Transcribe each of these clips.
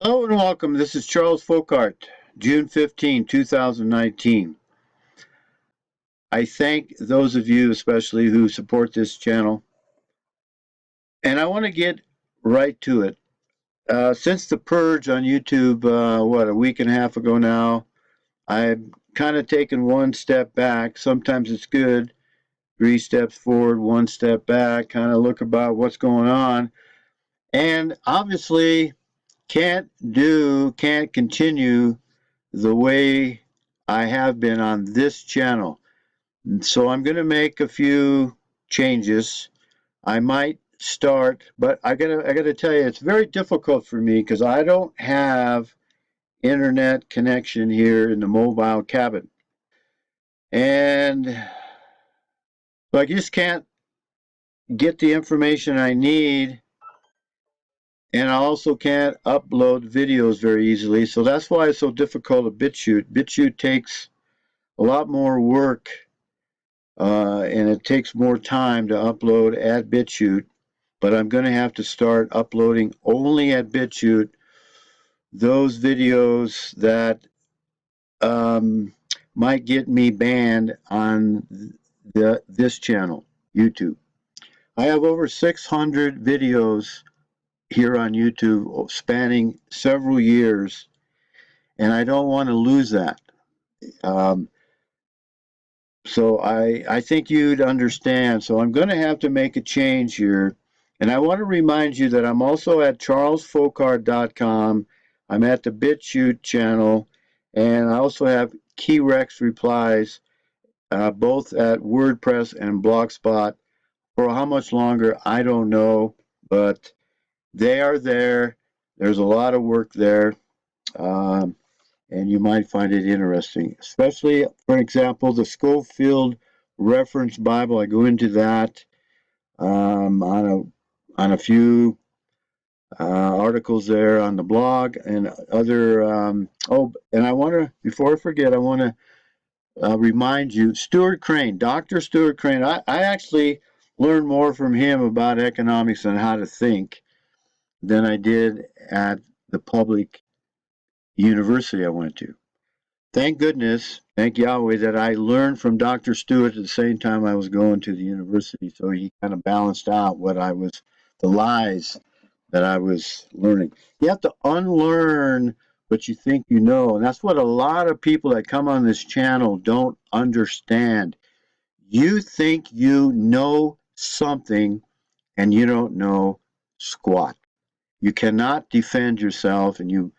Hello and welcome. This is Charles Folkart, June 15, 2019. I thank those of you, especially who support this channel. And I want to get right to it. Since the purge on YouTube, a week and a half ago now, I've kind of taken one step back. Sometimes it's good. 3 steps forward, 1 step back, kind of look about what's going on. And obviously, can't continue the way I have been on this channel. So I'm going to make a few changes. I might start, but I gotta tell you, it's very difficult for me because I don't have internet connection here in the mobile cabin. And so I just can't get the information I need, and I also can't upload videos very easily. So that's why it's so difficult at BitChute. BitChute takes a lot more work, and it takes more time to upload at BitChute. But I'm going to have to start uploading only at BitChute those videos that might get me banned on this channel, YouTube. I have over 600 videos here on YouTube spanning several years, and I don't want to lose that. So I think you'd understand. So I'm going to have to make a change here. And I want to remind you that I'm also at charlesfolkart.com. I'm at the BitChute channel, and I also have Keyrex replies, both at WordPress and Blogspot. For how much longer, I don't know, but they are there. There's a lot of work there, and you might find it interesting. Especially, for example, the Scofield Reference Bible. I go into that on a few articles there on the blog and other. And I want to, before I forget, I want to remind you, Stuart Crane, Dr. Stuart Crane. I actually learned more from him about economics and how to think than I did at the public university I went to. Thank goodness, thank Yahweh, that I learned from Dr. Stewart at the same time I was going to the university, so he kind of balanced out the lies that I was learning. You have to unlearn what you think you know, and that's what a lot of people that come on this channel don't understand. You think you know something, and you don't know squat. You cannot defend yourself, and you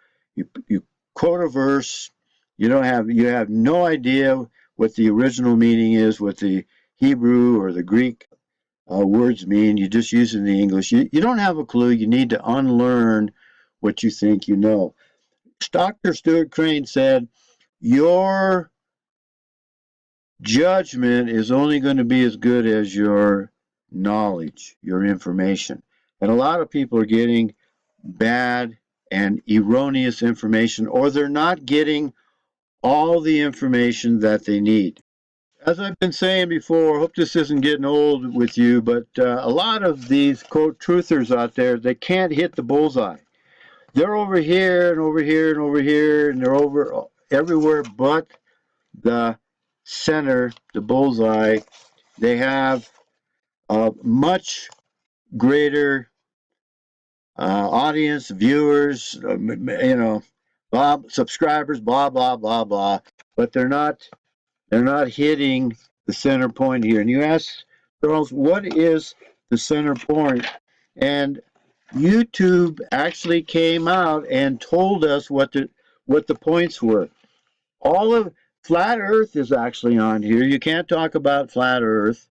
quote a verse. You have no idea what the original meaning is, what the Hebrew or the Greek words mean. You're just using the English. You don't have a clue. You need to unlearn what you think you know. Dr. Stuart Crane said, your judgment is only going to be as good as your knowledge, your information. And a lot of people are getting bad and erroneous information, or they're not getting all the information that they need. As I've been saying before, I hope this isn't getting old with you, but a lot of these, quote, truthers out there, they can't hit the bullseye. They're over here and over here and over here, and they're over everywhere but the center, the bullseye. They have a much greater audience, viewers, subscribers, blah, blah, blah, blah, but they're not hitting the center point here. And you ask, Charles, what is the center point? And YouTube actually came out and told us what the points were. All of flat Earth is actually on here. You can't talk about flat Earth.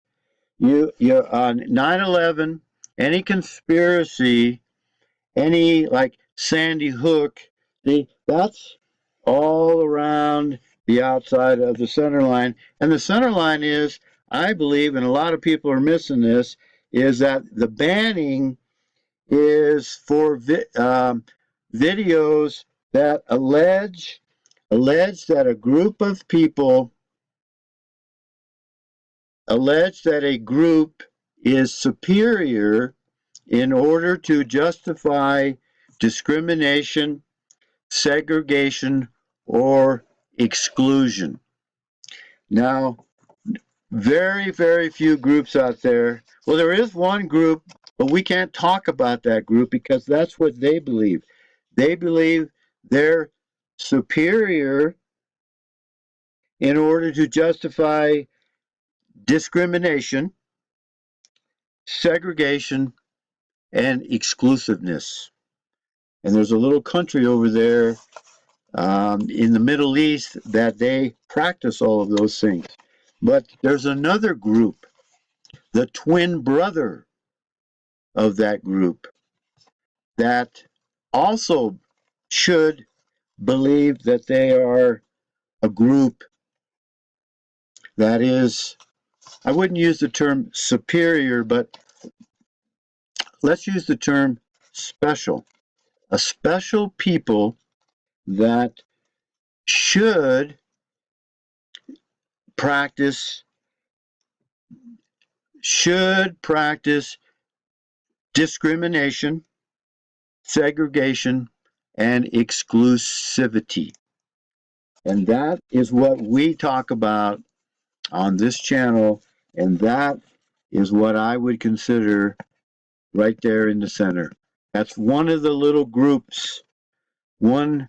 You're on 9/11, any conspiracy, any like Sandy Hook. That's all around the outside of the center line. And the center line is, I believe, and a lot of people are missing this, is that the banning is for videos that allege that a group of people allege that a group is superior in order to justify discrimination segregation, or exclusion. Now, very, very few groups out there. Well, there is one group, but we can't talk about that group because that's what they believe. They believe they're superior in order to justify discrimination, segregation, and exclusiveness. And there's a little country over there in the Middle East that they practice all of those things. But there's another group, the twin brother of that group, that also should believe that they are a group that is, I wouldn't use the term superior, but let's use the term special. A special people that should practice discrimination, segregation, and exclusivity. And that is what we talk about on this channel, and that is what I would consider right there in the center. That's one of the little groups, one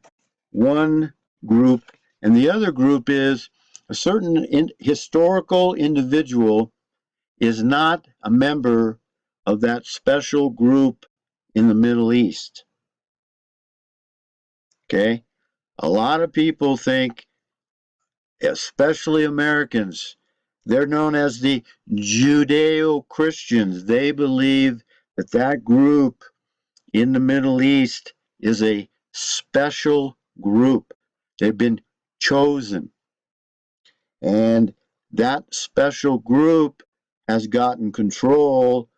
group, and the other group is a certain historical individual is not a member of that special group in the Middle East. Okay? A lot of people think, especially Americans, they're known as the Judeo-Christians. They believe that that group in the Middle East is a special group. They've been chosen. And that special group has gotten control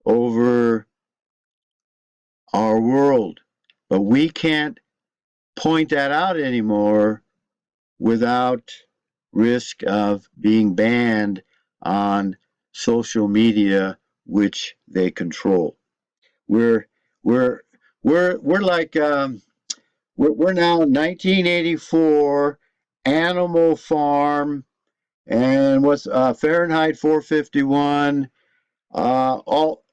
over our world. But we can't point that out anymore without risk of being banned on social media, which they control. We're like we're now 1984 Animal Farm and what's Fahrenheit 451 all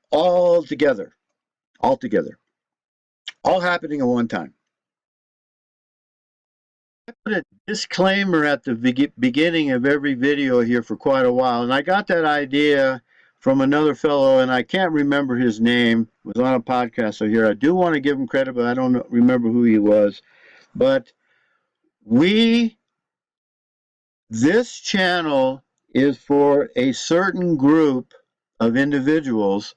together, all happening at one time. I put a disclaimer at the beginning of every video here for quite a while, and I got that idea from another fellow, and I can't remember his name. It was on a podcast so here. I do want to give him credit, but I don't remember who he was. But this channel is for a certain group of individuals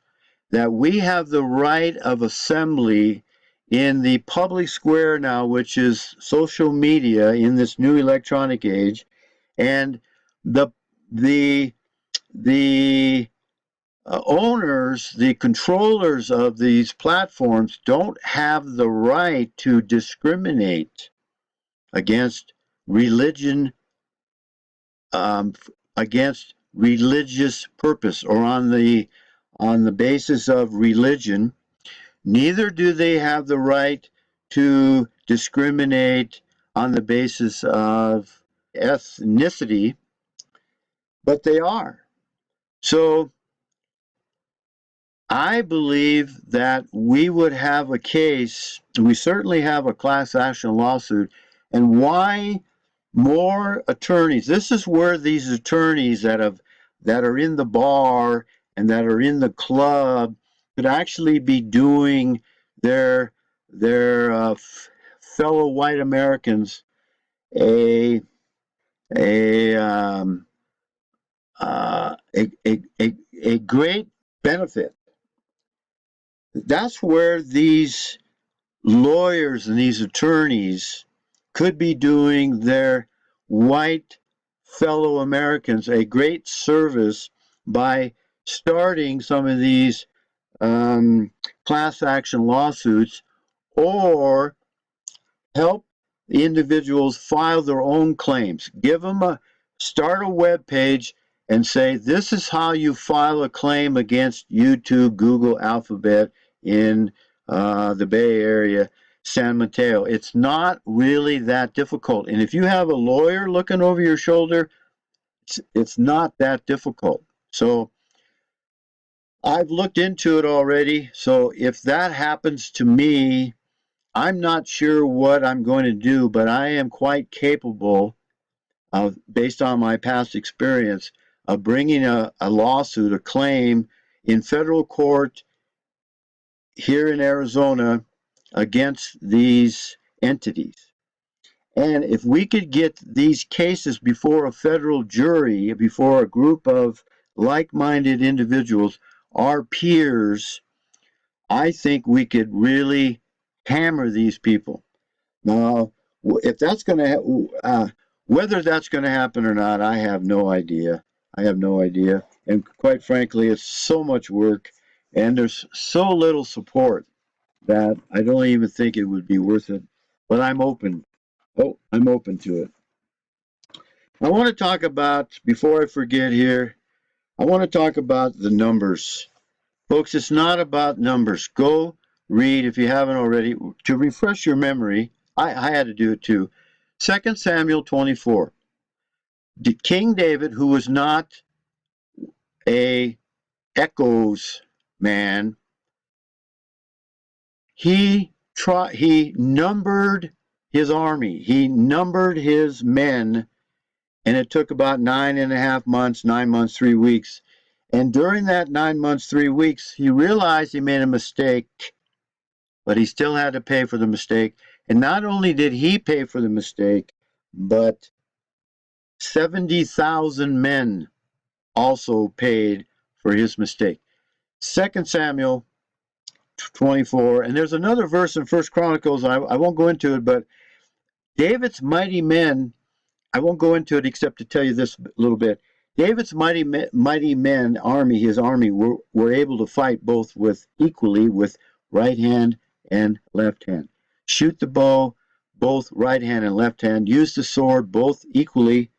that we have the right of assembly in the public square now, which is social media in this new electronic age, and the owners, the controllers of these platforms don't have the right to discriminate against religion, against religious purpose, or on the basis of religion. Neither do they have the right to discriminate on the basis of ethnicity, but they are. So I believe that we would have a case, we certainly have a class action lawsuit, and why more attorneys? This is where these attorneys that are in the bar and that are in the club could actually be doing their fellow white Americans a great benefit. That's where these lawyers and these attorneys could be doing their white fellow Americans a great service by starting some of these class action lawsuits, or help the individuals file their own claims. Start a web page and say, this is how you file a claim against YouTube, Google, Alphabet in the Bay Area. San Mateo. It's not really that difficult. And if you have a lawyer looking over your shoulder, it's not that difficult. So I've looked into it already. So if that happens to me, I'm not sure what I'm going to do, but I am quite capable of, based on my past experience, of bringing a lawsuit, a claim in federal court here in Arizona against these entities. And if we could get these cases before a federal jury, before a group of like-minded individuals, our peers, I think we could really hammer these people. Now, if that's going to, whether that's going to happen or not, I have no idea. I have no idea. And quite frankly, it's so much work and there's so little support that I don't even think it would be worth it. But I'm open. Oh, I'm open to it. I want to talk about, before I forget here, I want to talk about the numbers. Folks, it's not about numbers. Go read, if you haven't already, to refresh your memory. I had to do it too. 2 Samuel 24. King David, who was not a echoes man, he numbered his army. He numbered his men, and it took about 9.5 months, 9 months, 3 weeks. And during that 9 months, 3 weeks, he realized he made a mistake, but he still had to pay for the mistake. And not only did he pay for the mistake, but 70,000 men also paid for his mistake. 2 Samuel 24, and there's another verse in First Chronicles, I won't go into it, but David's mighty men, I won't go into it except to tell you this a little bit. David's mighty men army, his army, were able to fight both equally with right hand and left hand. Shoot the bow, both right hand and left hand. Use the sword, both equally.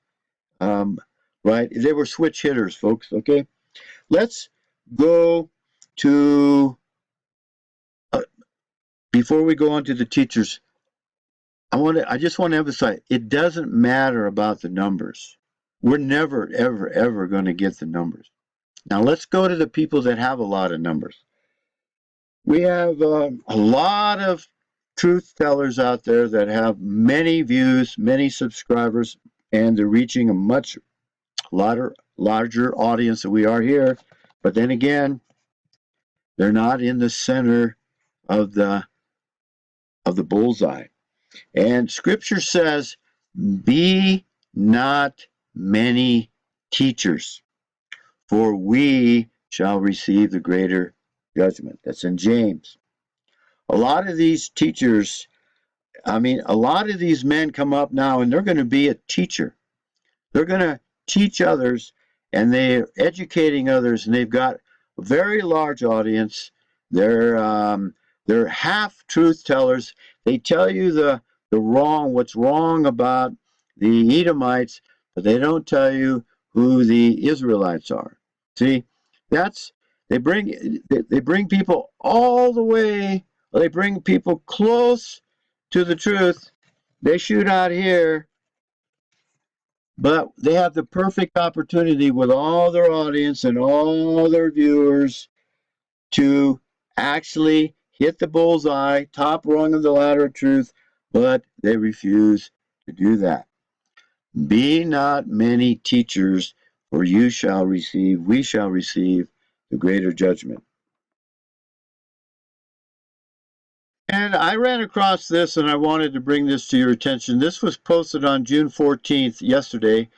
Right? They were switch hitters, folks. Okay, let's go to. Before we go on to the teachers, I just want to emphasize, it doesn't matter about the numbers. We're never, ever, ever going to get the numbers. Now let's go to the people that have a lot of numbers. We have a lot of truth tellers out there that have many views, many subscribers, and they're reaching a much larger audience than we are here. But then again, they're not in the center of the bullseye. And Scripture says, "Be not many teachers, for we shall receive the greater judgment." That's in James. A lot of these teachers, a lot of these men come up now and they're going to be a teacher. They're going to teach others and they're educating others, and they've got a very large audience. They're half truth tellers. They tell you what's wrong about the Edomites, but they don't tell you who the Israelites are. See, they bring people all the way. They bring people close to the truth. They shoot out here, but they have the perfect opportunity with all their audience and all their viewers to actually hit the bullseye, top rung of the ladder of truth, but they refuse to do that. Be not many teachers, for we shall receive the greater judgment. And I ran across this and I wanted to bring this to your attention. This was posted on June 14th, yesterday,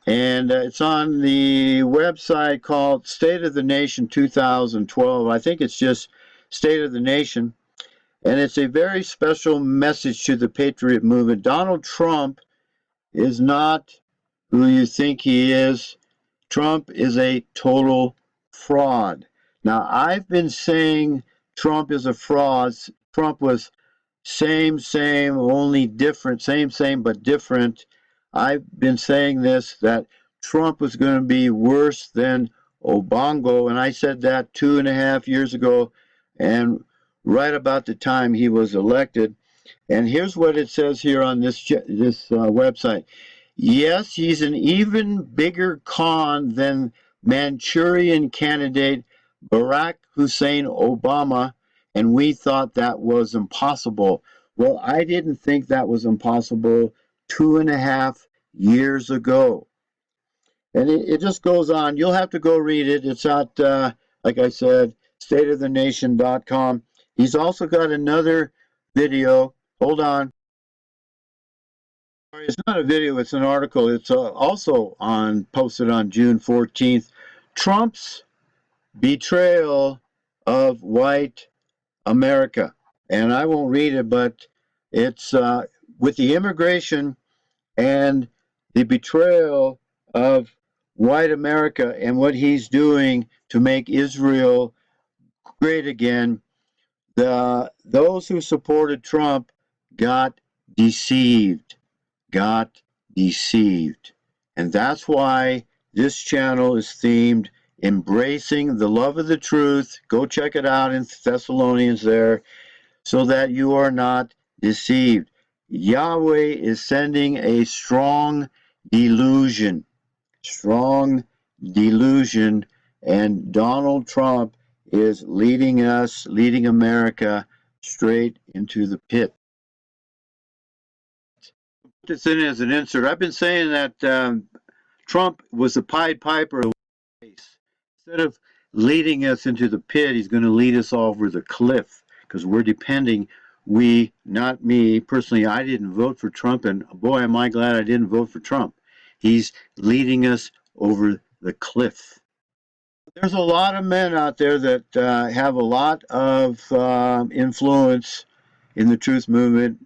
and it's on the website called State of the Nation 2012. I think it's just State of the Nation. And it's a very special message to the Patriot movement. Donald Trump is not who you think he is. Trump is a total fraud. Now, I've been saying Trump is a fraud. Trump was same, only different, same, but different. I've been saying this, that Trump was going to be worse than Obongo, and I said that 2.5 years ago, and right about the time he was elected. And here's what it says here on this website. Yes, he's an even bigger con than Manchurian candidate Barack Hussein Obama, and we thought that was impossible. Well, I didn't think that was impossible 2.5 years ago. And it just goes on. You'll have to go read it. It's at, like I said, stateofthenation.com. He's also got another video. Hold on. It's not a video, it's an article. It's also posted on June 14th. Trump's betrayal of white America. And I won't read it, but it's with the immigration and the betrayal of white America and what he's doing to make Israel great again. Those who supported Trump got deceived. And that's why this channel is themed Embracing the Love of the Truth. Go check it out in Thessalonians there, so that you are not deceived. Yahweh is sending a strong delusion, and Donald Trump is leading America straight into the pit. Put this in as an insert. I've been saying that Trump was the Pied Piper of the race. Instead of leading us into the pit, he's going to lead us over the cliff, because we're depending. Not me personally, I didn't vote for Trump, and boy, am I glad I didn't vote for Trump. He's leading us over the cliff. There's a lot of men out there that have a lot of influence in the truth movement.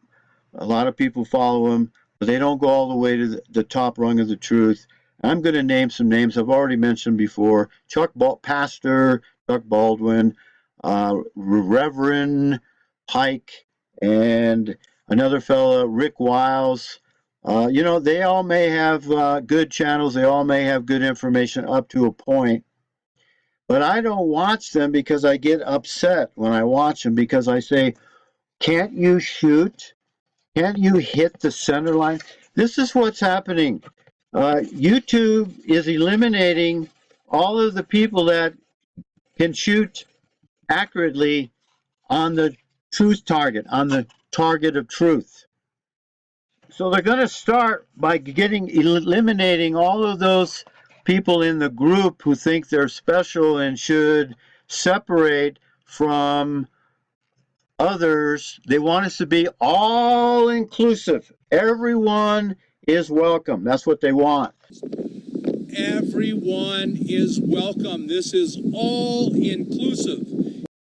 A lot of people follow them, but they don't go all the way to the top rung of the truth. I'm going to name some names I've already mentioned before. Pastor Chuck Baldwin, Reverend Pike, and another fellow, Rick Wiles. They all may have good channels. They all may have good information up to a point. But I don't watch them because I get upset when I watch them, because I say, can't you shoot? Can't you hit the center line? This is what's happening. YouTube is eliminating all of the people that can shoot accurately on the truth target, on the target of truth. So they're going to start by eliminating all of those people in the group who think they're special and should separate from others. They want us to be all inclusive. Everyone is welcome. That's what they want. Everyone is welcome. This is all inclusive.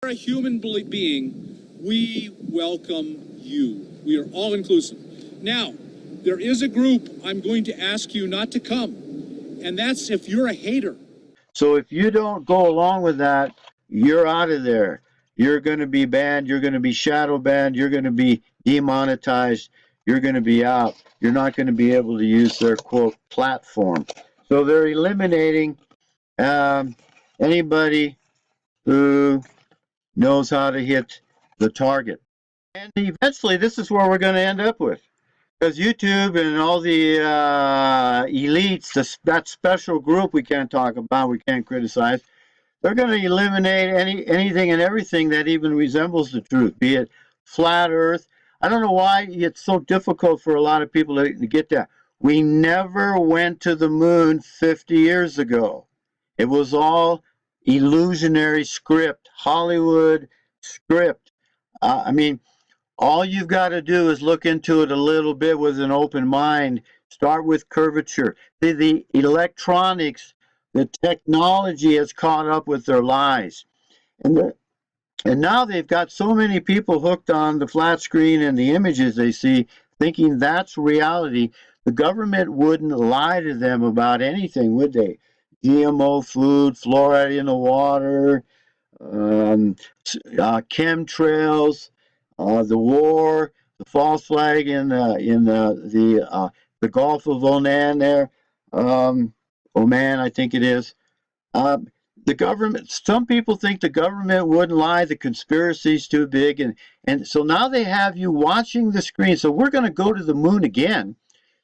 You're a human being. We welcome you. We are all inclusive. Now, there is a group I'm going to ask you not to come, and that's if you're a hater. So if you don't go along with that, you're out of there. You're going to be banned. You're going to be shadow banned. You're going to be demonetized. You're going to be out. You're not going to be able to use their, quote, platform. So they're eliminating anybody who knows how to hit the target. And eventually, this is where we're going to end up with. Because YouTube and all the elites, that special group we can't talk about, we can't criticize, they're going to eliminate anything and everything that even resembles the truth, be it flat earth. I don't know why it's so difficult for a lot of people to get that. We never went to the moon 50 years ago. It was all illusionary script, Hollywood script. All you've got to do is look into it a little bit with an open mind. Start with curvature. The electronics, the technology has caught up with their lies. And now they've got so many people hooked on the flat screen and the images they see, thinking that's reality. The government wouldn't lie to them about anything, would they? GMO food, fluoride in the water, chemtrails, the war, the false flag in the Gulf of Oman there, Oman, I think it is. the government, some people think the government wouldn't lie, the conspiracy's too big, and so now they have you watching the screen. So we're going to go to the moon again.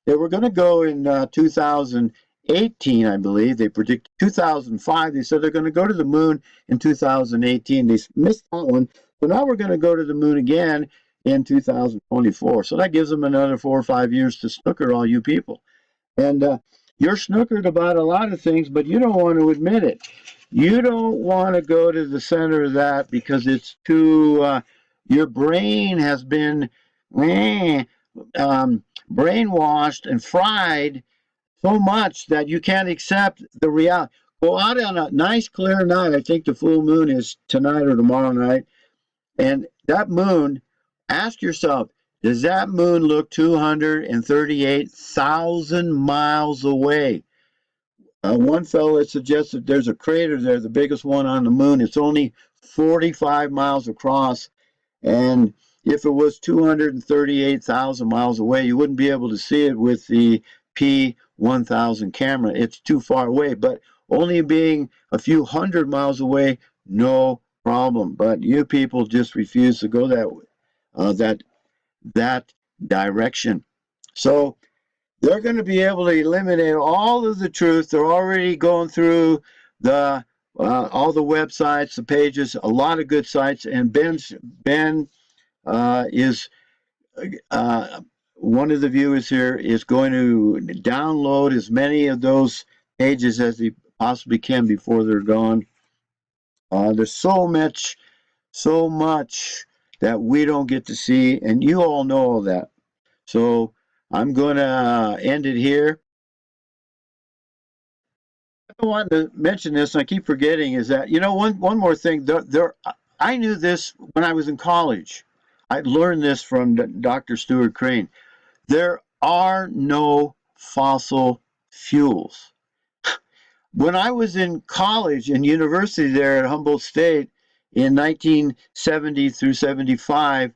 They were going to go in 2018, I believe. They predict 2005. They said they're going to go to the moon in 2018. They missed that one. So now we're going to go to the moon again in 2024. So that gives them another 4 or 5 years to snooker all you people. And you're snookered about a lot of things, but you don't want to admit it. You don't want to go to the center of that because it's too, your brain has been brainwashed and fried so much that you can't accept the reality. Go out on a nice clear night. I think the full moon is tonight or tomorrow night. And that moon, ask yourself, does that moon look 238,000 miles away? One fellow suggested there's a crater there, the biggest one on the moon. It's only 45 miles across. And if it was 238,000 miles away, you wouldn't be able to see it with the P1000 camera. It's too far away. But only being a few hundred miles away, no problem. But you people just refuse to go that direction. So they're going to be able to eliminate all of the truth. They're already going through the all the websites, the pages, a lot of good sites. And Ben is one of the viewers here is going to download as many of those pages as he possibly can before they're gone. There's so much that we don't get to see, and you all know all that. So I'm going to end it here. I want to mention this, and I keep forgetting, is that, one more thing. I knew this when I was in college. I learned this from Dr. Stuart Crane. There are no fossil fuels. When I was in college and university there at Humboldt State in 1970 through 75,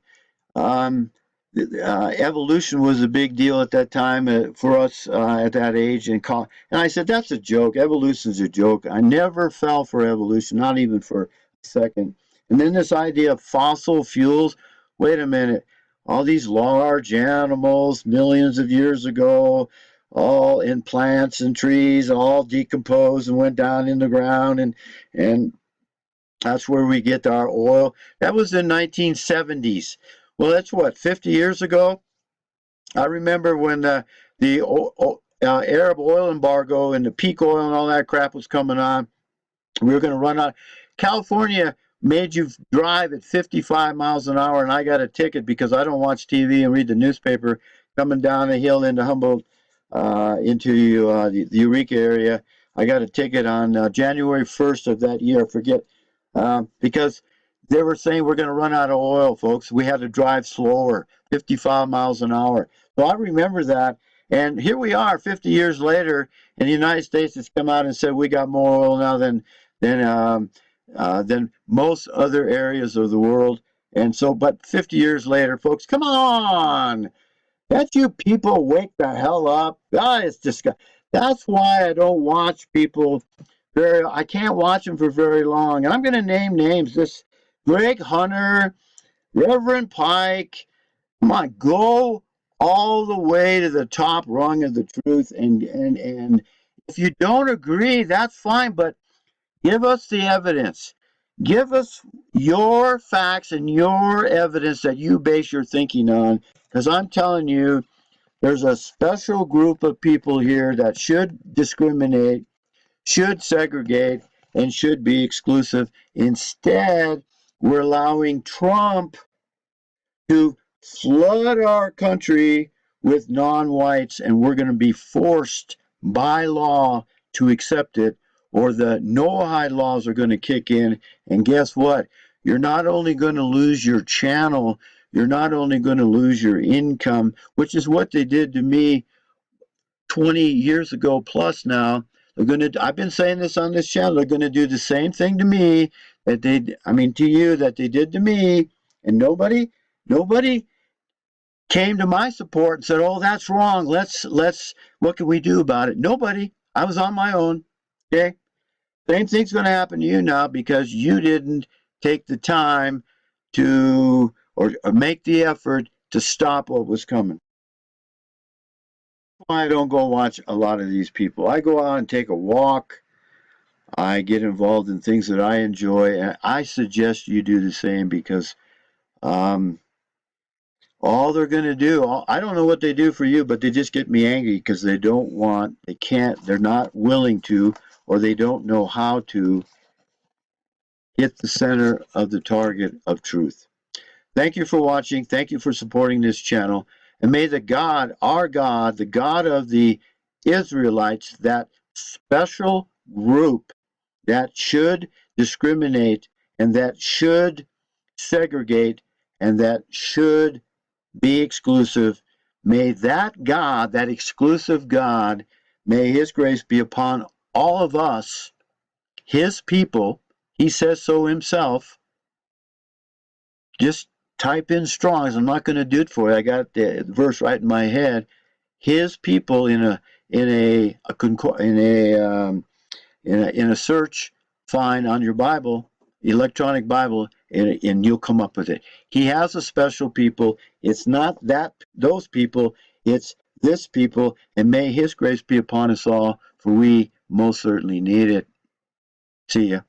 evolution was a big deal at that time for us at that age. And I said, that's a joke. Evolution's a joke. I never fell for evolution, not even for a second. And then this idea of fossil fuels, wait a minute. All these large animals, millions of years ago, all in plants and trees, all decomposed and went down in the ground, and that's where we get our oil. That was in 1970s. Well, that's what, 50 years ago? I remember when the Arab oil embargo and the peak oil and all that crap was coming on. We were going to run out. California made you drive at 55 miles an hour, and I got a ticket because I don't watch TV and read the newspaper. Coming down the hill into Humboldt, into the Eureka area, I got a ticket on January 1st of that year. I forget, because they were saying we're going to run out of oil, folks. We had to drive slower, 55 miles an hour. So I remember that. And here we are 50 years later, and the United States has come out and said we got more oil now than most other areas of the world. And so, but 50 years later, folks, come on. Can't you people wake the hell up? God, it's disgusting. That's why I don't watch people I can't watch them for very long. And I'm going to name names. This Greg Hunter, Reverend Pike, come on, go all the way to the top rung of the truth. And if you don't agree, that's fine, but give us the evidence. Give us your facts and your evidence that you base your thinking on, because I'm telling you, there's a special group of people here that should discriminate, should segregate, and should be exclusive. Instead, we're allowing Trump to flood our country with non-whites, and we're going to be forced by law to accept it, or the Noahide laws are going to kick in. And guess what? You're not only going to lose your channel, you're not only going to lose your income, which is what they did to me 20 years ago plus now. I've been saying this on this channel, they're going to do the same thing to me that to you that they did to me. And nobody came to my support and said, oh, that's wrong. What can we do about it? Nobody. I was on my own. Okay. Same thing's going to happen to you now because you didn't take the time to or make the effort to stop what was coming. I don't go watch a lot of these people. I go out and take a walk. I get involved in things that I enjoy, and I suggest you do the same because all they're going to do, I don't know what they do for you, but they just get me angry because they don't want, they can't, they're not willing to, or they don't know how to hit the center of the target of truth. Thank you for watching. Thank you for supporting this channel. And may the God, our God, the God of the Israelites, that special group that should discriminate and that should segregate and that should be exclusive, may that God, that exclusive God, may his grace be upon all of us, his people. He says so himself. Just type in Strong's. I'm not going to do it for you. I got the verse right in my head. His people in a search find on your Bible, electronic Bible, and you'll come up with it. He has a special people. It's not those people. It's this people, and may His grace be upon us all, for we most certainly need it. See ya.